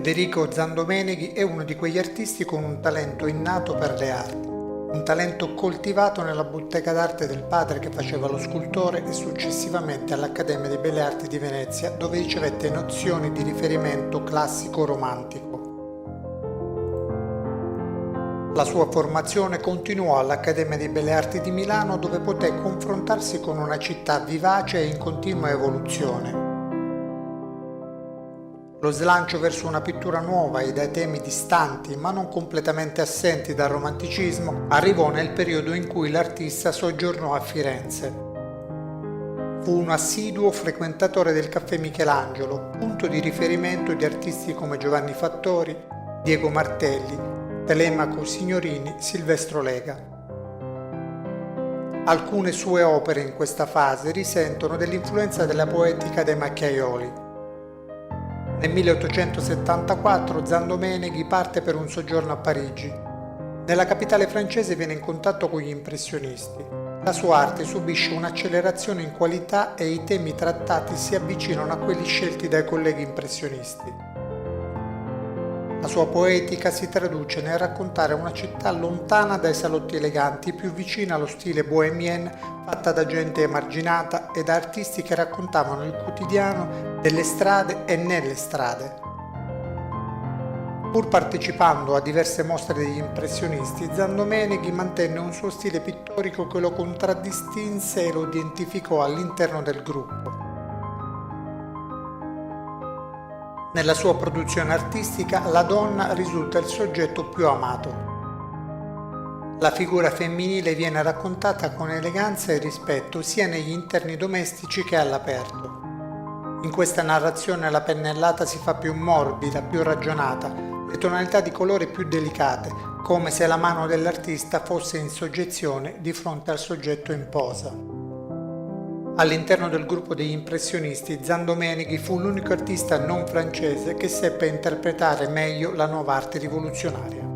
Federico Zandomeneghi è uno di quegli artisti con un talento innato per le arti, un talento coltivato nella bottega d'arte del padre che faceva lo scultore e successivamente all'Accademia di Belle Arti di Venezia, dove ricevette nozioni di riferimento classico-romantico. La sua formazione continuò all'Accademia di Belle Arti di Milano, dove poté confrontarsi con una città vivace e in continua evoluzione. Lo slancio verso una pittura nuova e dai temi distanti ma non completamente assenti dal romanticismo arrivò nel periodo in cui l'artista soggiornò a Firenze. Fu un assiduo frequentatore del Caffè Michelangelo, punto di riferimento di artisti come Giovanni Fattori, Diego Martelli, Telemaco Signorini, Silvestro Lega. Alcune sue opere in questa fase risentono dell'influenza della poetica dei Macchiaioli. Nel 1874 Zandomeneghi parte per un soggiorno a Parigi. Nella capitale francese viene in contatto con gli impressionisti. La sua arte subisce un'accelerazione in qualità e i temi trattati si avvicinano a quelli scelti dai colleghi impressionisti. La sua poetica si traduce nel raccontare una città lontana dai salotti eleganti, più vicina allo stile bohemien, fatta da gente emarginata e da artisti che raccontavano il quotidiano delle strade e nelle strade. Pur partecipando a diverse mostre degli impressionisti, Zandomeneghi mantenne un suo stile pittorico che lo contraddistinse e lo identificò all'interno del gruppo. Nella sua produzione artistica la donna risulta il soggetto più amato. La figura femminile viene raccontata con eleganza e rispetto sia negli interni domestici che all'aperto. In questa narrazione la pennellata si fa più morbida, più ragionata, le tonalità di colore più delicate, come se la mano dell'artista fosse in soggezione di fronte al soggetto in posa. All'interno del gruppo degli impressionisti, Zandomeneghi fu l'unico artista non francese che seppe interpretare meglio la nuova arte rivoluzionaria.